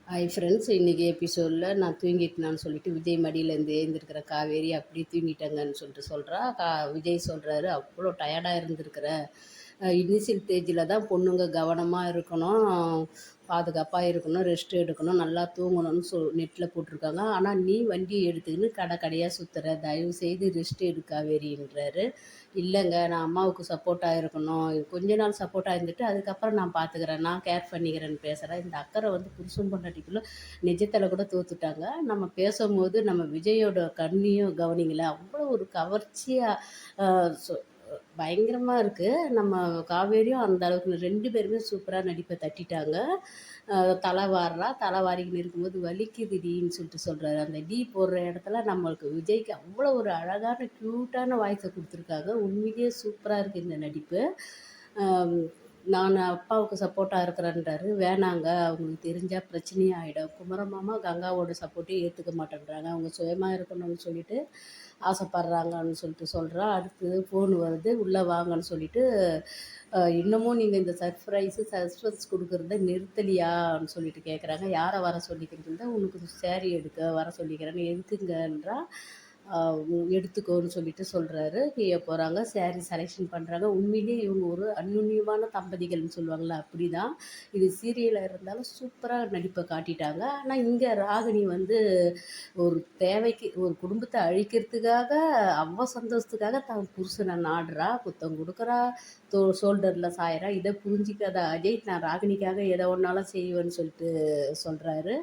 Hi friends, இன்றைக்கி எபிசோடில் நான் தூங்கிட்டேனான்னு சொல்லிட்டு விஜய் மடியிலேருந்து எழுந்திருக்கிற காவேரி அப்படி தூங்கிட்டேங்கன்னு சொல்லிட்டு சொல்கிறா. விஜய் சொல்கிறாரு, அவ்வளோ டயர்டாக இருந்திருக்கிற, இனிஷியல் ஸ்டேஜில் தான் பொண்ணுங்க கவனமாக இருக்கணும், பாதுகாப்பாக இருக்கணும், ரெஸ்ட் எடுக்கணும், நல்லா தூங்கணும்னு நெட்டில் போட்டிருக்காங்க. ஆனால் நீ வண்டியை எடுத்துக்கின்னு கடையாக சுற்றுற, தயவு செய்து ரெஸ்ட் எடு காவேரின்றாரு. இல்லைங்க, நான் அம்மாவுக்கு சப்போர்ட்டாக இருக்கணும், கொஞ்ச நாள் சப்போர்ட்டாக இருந்துட்டு அதுக்கப்புறம் நான் பார்த்துக்கிறேன், நான் கேர் பண்ணிக்கிறேன்னு பேசுகிறேன். இந்த அக்கறை வந்து புருஷன் பொண்டாட்டிக்குள்ளே நிஜத்தில் கூட தோத்துட்டாங்க. நம்ம பேசும்போது நம்ம விஜயோட கண்ணியும் கவனிங்களேன், அவ்வளோ ஒரு கவர்ச்சியாக பயங்கரமாக இருக்குது. நம்ம காவேரியும் அந்த அளவுக்கு 2 பேருமே சூப்பராக நடிப்பை தட்டிட்டாங்க. தலை வாடுறா, தலை வாரிக்கின்னு இருக்கும்போது வலிக்குதுடின்னு சொல்லிட்டு சொல்கிறாரு. அந்த டீ போடுற இடத்துல நம்மளுக்கு விஜய்க்கு அவ்வளோ ஒரு அழகான க்யூட்டான வாய்ஸை கொடுத்துருக்காங்க. உண்மையிலேயே சூப்பராக இருக்குது இந்த நடிப்பு. நான் அப்பாவுக்கு சப்போர்ட்டாக இருக்கிறேன்றாரு. வேணாங்க, அவங்களுக்கு தெரிஞ்சால் பிரச்சனையாகிடும். குமரமாமா கங்காவோட சப்போர்ட்டையும் ஏற்றுக்க மாட்டேன்றாங்க, அவங்க சுயமாக இருக்கணும்னு சொல்லிட்டு ஆசைப்பட்றாங்கன்னு சொல்லிட்டு சொல்கிறா. அடுத்து ஃபோன் வருது, உள்ளே வாங்கன்னு சொல்லிட்டு, இன்னமும் நீங்கள் இந்த சஸ்பென்ஸ் கொடுக்குறத நிறுத்தலையான்னு சொல்லிட்டு கேட்குறாங்க. யாரை வர சொல்லிக்கிறீங்க? உனக்கு சேரீ எடுக்க வர சொல்லிக்கிறேன்னு. எதுக்குங்கன்றா. எடுத்துக்கோன்னு சொல்லிட்டு சொல்கிறாரு. கீழே போகிறாங்க, சேரீ செலெக்ஷன் பண்ணுறாங்க. உண்மையிலேயே இவங்க ஒரு அந்யுன்யமான தம்பதிகள்னு சொல்லுவாங்கள்ல, அப்படி தான். இது சீரியலாக இருந்தாலும் சூப்பராக நடிப்பை காட்டிட்டாங்க. ஆனால் இங்கே ராகினி வந்து ஒரு தேவைக்கு, ஒரு குடும்பத்தை அழிக்கிறதுக்காக, சந்தோஷத்துக்காக தான் புருஷனை நாடுறா, குத்தம் கொடுக்குறா, ஷோல்டரில் சாயிறா. இதை புரிஞ்சிக்காத அஜய், நான் ராகினிக்காக எதை ஒன்றாலும் செய்வேன்னு சொல்லிட்டு சொல்கிறாரு.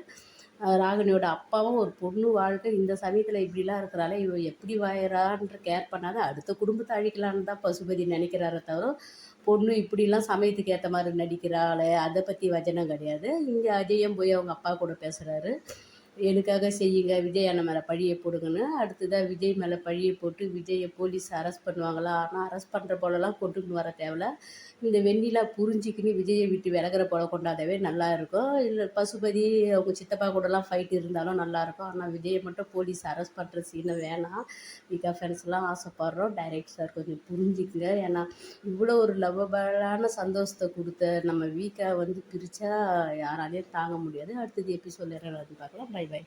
ராகினியோட அப்பாவும் ஒரு பொண்ணு வாழ்க்கை இந்த சமயத்தில் இப்படிலாம் இருக்கிறாளே, இவ எப்படி வாயிறான்ற கேர் பண்ணாத அடுத்த குடும்பத்தை அழிக்கலான்னு தான் பசுபதி நினைக்கிறாரே தவிர, பொண்ணு இப்படிலாம் சமயத்துக்கு ஏற்ற மாதிரி நடிக்கிறாளே அதை பற்றி வச்சனம் கிடையாது. இங்கே அஜயம் போய் அவங்க அப்பா கூட பேசுகிறாரு. எனக்காக செய்யுங்க, விஜய் அண்ணன் மேலே பழியை போடுங்கன்னு. அடுத்ததாக விஜய் மேலே பழியை போட்டு விஜயை போலீஸ் அரெஸ்ட் பண்ணுவாங்களா? ஆனால் அரெஸ்ட் பண்ணுற போலலாம் கொண்டுன்னு வர தேவையில்ல. இந்த வெண்ணிலா புரிஞ்சிக்கின்னு விஜயை விட்டு விலகிற போல கொண்டாடவே நல்லா இருக்கும். இல்லை பசுபதி அவங்க சித்தப்பா கூடலாம் ஃபைட் இருந்தாலும் நல்லாயிருக்கும். ஆனால் விஜயை மட்டும் போலீஸ் அரெஸ்ட் பண்ணுற சீனை வேணாம். வீக்கா ஃபேன்ஸ்லாம் ஆசைப்படுறோம், டைரக்ட் சார் கொஞ்சம் புரிஞ்சுக்குங்க. ஏன்னா இவ்வளோ ஒரு லவ்வபிளான சந்தோஷத்தை கொடுத்த நம்ம வீக்கா வந்து பிரித்தா யாராலையும் தாங்க முடியாது. அடுத்தது எபிசோட் என்ன பார்க்கலாம். Bye by.